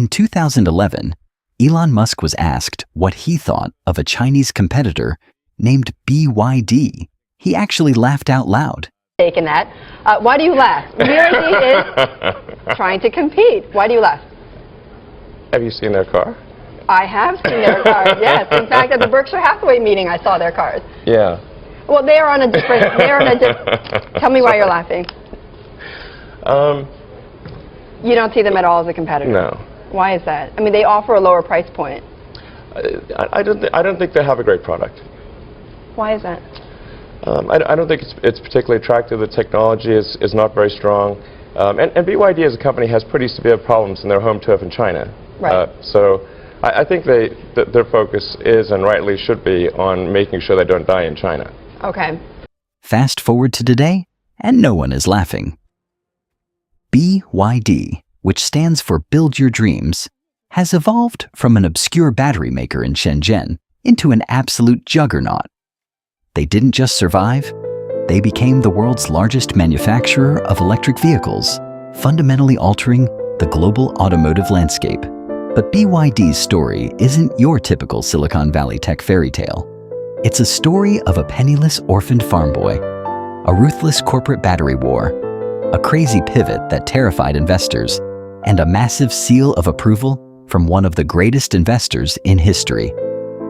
In 2011, Elon Musk was asked what he thought of a Chinese competitor named BYD. He actually laughed out loud. Taken that. Why do you laugh? BYD is trying to compete. Why do you laugh? Have you seen their car? I have seen their cars, yes. In fact, at the Berkshire Hathaway meeting, I saw their cars. Yeah. Well, they're on a different, tell me why you're laughing. You don't see them at all as a competitor? No. Why is that? I mean, they offer a lower price point. I don't think they have a great product. Why is that? I don't think it's particularly attractive. The technology is not very strong. And BYD as a company has pretty severe problems in their home turf in China. Right. So I think their focus is, and rightly should be, on making sure they don't die in China. Okay. Fast forward to today, and no one is laughing. BYD, which stands for Build Your Dreams, has evolved from an obscure battery maker in Shenzhen into an absolute juggernaut. They didn't just survive, they became the world's largest manufacturer of electric vehicles, fundamentally altering the global automotive landscape. But BYD's story isn't your typical Silicon Valley tech fairy tale. It's a story of a penniless orphaned farm boy, a ruthless corporate battery war, a crazy pivot that terrified investors, and a massive seal of approval from one of the greatest investors in history.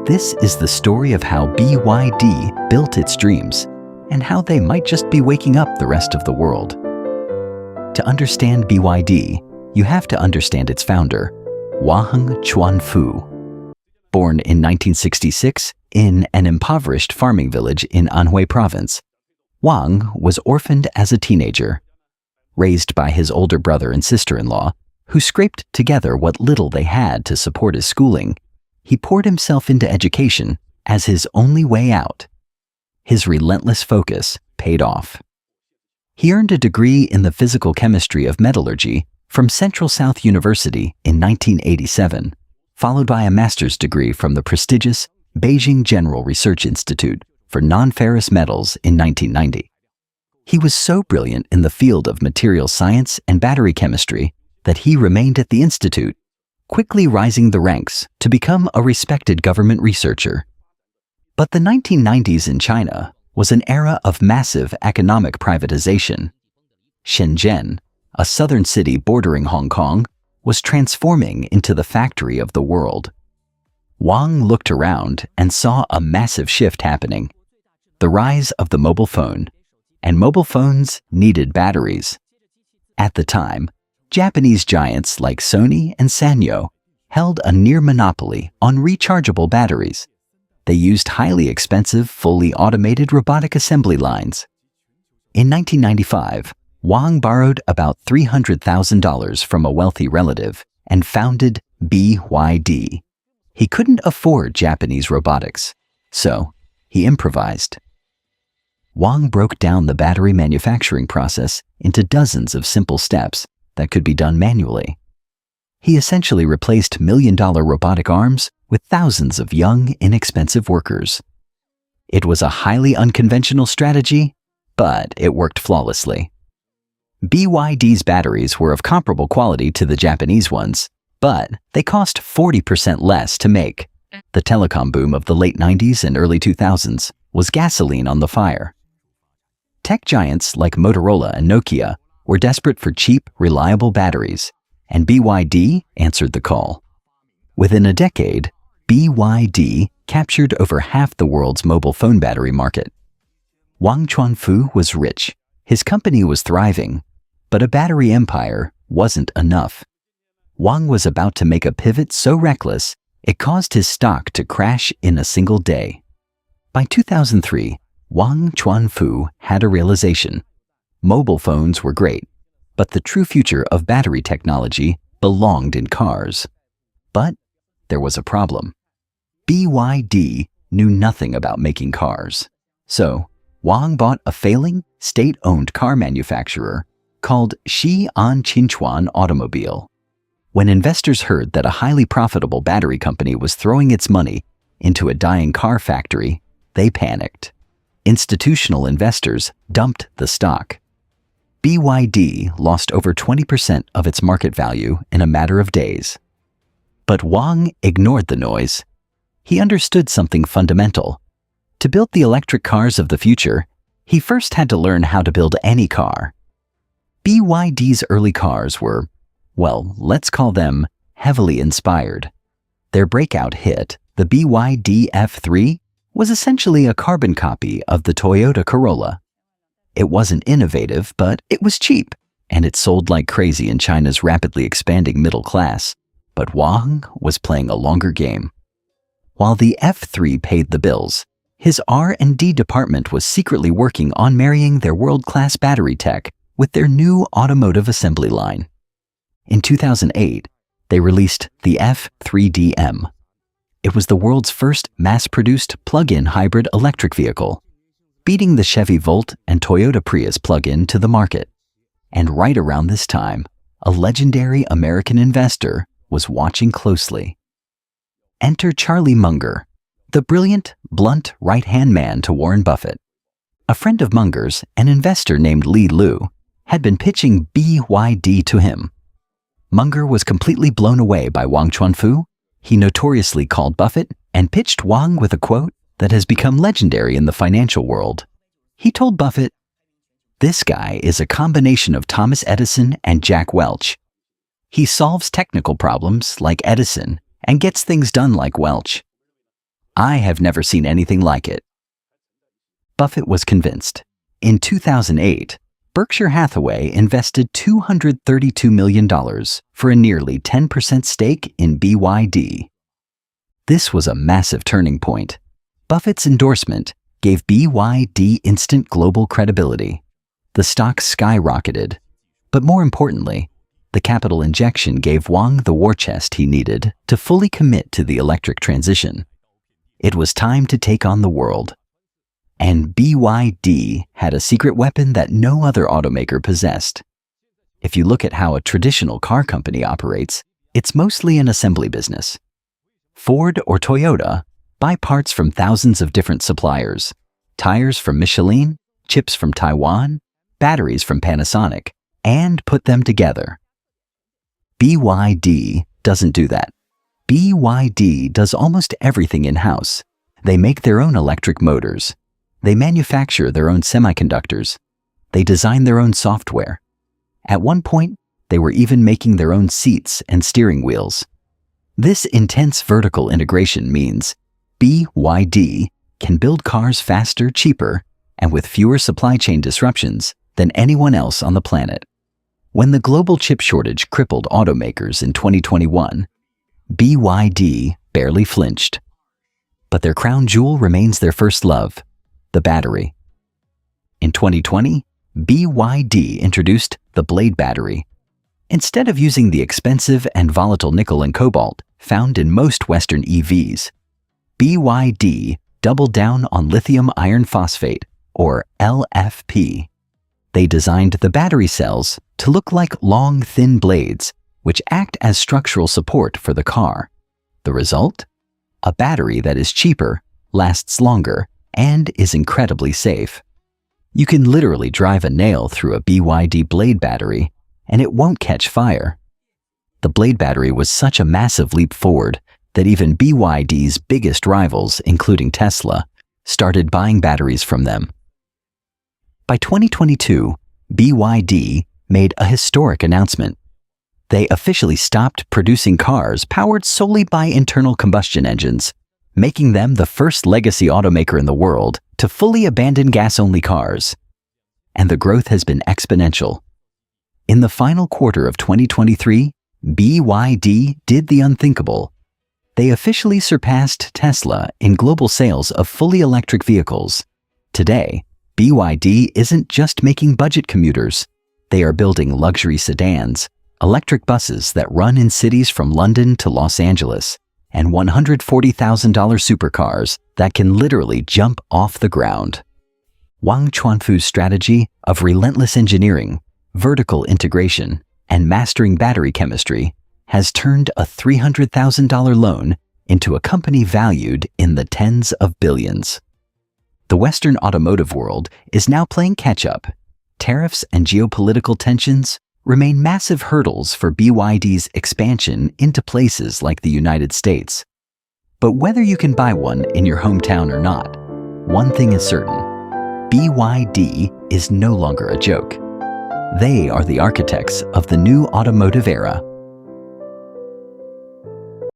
This is the story of how BYD built its dreams and how they might just be waking up the rest of the world. To understand BYD, you have to understand its founder, Wang Chuanfu. Born in 1966 in an impoverished farming village in Anhui province, Wang was orphaned as a teenager. Raised by his older brother and sister-in-law, who scraped together what little they had to support his schooling, he poured himself into education as his only way out. His relentless focus paid off. He earned a degree in the physical chemistry of metallurgy from Central South University in 1987, followed by a master's degree from the prestigious Beijing General Research Institute for non-ferrous metals in 1990. He was so brilliant in the field of material science and battery chemistry that he remained at the institute, quickly rising the ranks to become a respected government researcher. But the 1990s in China was an era of massive economic privatization. Shenzhen, a southern city bordering Hong Kong, was transforming into the factory of the world. Wang looked around and saw a massive shift happening: the rise of the mobile phone, and mobile phones needed batteries. At the time, Japanese giants like Sony and Sanyo held a near monopoly on rechargeable batteries. They used highly expensive, fully automated robotic assembly lines. In 1995, Wang borrowed about $300,000 from a wealthy relative and founded BYD. He couldn't afford Japanese robotics, so he improvised. Wang broke down the battery manufacturing process into dozens of simple steps that could be done manually. He essentially replaced million-dollar robotic arms with thousands of young, inexpensive workers. It was a highly unconventional strategy, but it worked flawlessly. BYD's batteries were of comparable quality to the Japanese ones, but they cost 40% less to make. The telecom boom of the late 90s and early 2000s was gasoline on the fire. Tech giants like Motorola and Nokia were desperate for cheap, reliable batteries, and BYD answered the call. Within a decade, BYD captured over half the world's mobile phone battery market. Wang Chuanfu was rich, his company was thriving, but a battery empire wasn't enough. Wang was about to make a pivot so reckless, it caused his stock to crash in a single day. By 2003, Wang Chuanfu had a realization. Mobile phones were great, but the true future of battery technology belonged in cars. But there was a problem. BYD knew nothing about making cars. So, Wang bought a failing, state-owned car manufacturer called Xi'an Qinchuan Automobile. When investors heard that a highly profitable battery company was throwing its money into a dying car factory, they panicked. Institutional investors dumped the stock. BYD lost over 20% of its market value in a matter of days. But Wang ignored the noise. He understood something fundamental. To build the electric cars of the future, he first had to learn how to build any car. BYD's early cars were, well, let's call them heavily inspired. Their breakout hit, the BYD F3, was essentially a carbon copy of the Toyota Corolla. It wasn't innovative, but it was cheap, and it sold like crazy in China's rapidly expanding middle class. But Wang was playing a longer game. While the F3 paid the bills, his R&D department was secretly working on marrying their world-class battery tech with their new automotive assembly line. In 2008, they released the F3DM. It was the world's first mass-produced plug-in hybrid electric vehicle, beating the Chevy Volt and Toyota Prius plug-in to the market. And right around this time, a legendary American investor was watching closely. Enter Charlie Munger, the brilliant, blunt right-hand man to Warren Buffett. A friend of Munger's, an investor named Li Lu, had been pitching BYD to him. Munger was completely blown away by Wang Chuanfu. He notoriously called Buffett and pitched Wang with a quote that has become legendary in the financial world. He told Buffett, "This guy is a combination of Thomas Edison and Jack Welch. He solves technical problems like Edison and gets things done like Welch. I have never seen anything like it." Buffett was convinced. In 2008, Berkshire Hathaway invested $232 million for a nearly 10% stake in BYD. This was a massive turning point. Buffett's endorsement gave BYD instant global credibility. The stock skyrocketed. But more importantly, the capital injection gave Wang the war chest he needed to fully commit to the electric transition. It was time to take on the world. And BYD had a secret weapon that no other automaker possessed. If you look at how a traditional car company operates, it's mostly an assembly business. Ford or Toyota buy parts from thousands of different suppliers, tires from Michelin, chips from Taiwan, batteries from Panasonic, and put them together. BYD doesn't do that. BYD does almost everything in-house. They make their own electric motors. They manufacture their own semiconductors. They design their own software. At one point, they were even making their own seats and steering wheels. This intense vertical integration means BYD can build cars faster, cheaper, and with fewer supply chain disruptions than anyone else on the planet. When the global chip shortage crippled automakers in 2021, BYD barely flinched. But their crown jewel remains their first love, the battery. In 2020, BYD introduced the Blade battery. Instead of using the expensive and volatile nickel and cobalt found in most Western EVs, BYD doubled down on lithium iron phosphate, or LFP. They designed the battery cells to look like long, thin blades, which act as structural support for the car. The result? A battery that is cheaper, lasts longer, and is incredibly safe. You can literally drive a nail through a BYD Blade battery, and it won't catch fire. The Blade battery was such a massive leap forward that even BYD's biggest rivals, including Tesla, started buying batteries from them. By 2022, BYD made a historic announcement. They officially stopped producing cars powered solely by internal combustion engines, making them the first legacy automaker in the world to fully abandon gas-only cars. And the growth has been exponential. In the final quarter of 2023, BYD did the unthinkable. They officially surpassed Tesla in global sales of fully electric vehicles. Today, BYD isn't just making budget commuters. They are building luxury sedans, electric buses that run in cities from London to Los Angeles, and $140,000 supercars that can literally jump off the ground. Wang Chuanfu's strategy of relentless engineering, vertical integration, and mastering battery chemistry has turned a $300,000 loan into a company valued in the tens of billions. The Western automotive world is now playing catch-up. Tariffs and geopolitical tensions, remain massive hurdles for BYD's expansion into places like the United States. But whether you can buy one in your hometown or not, one thing is certain: BYD is no longer a joke. They are the architects of the new automotive era.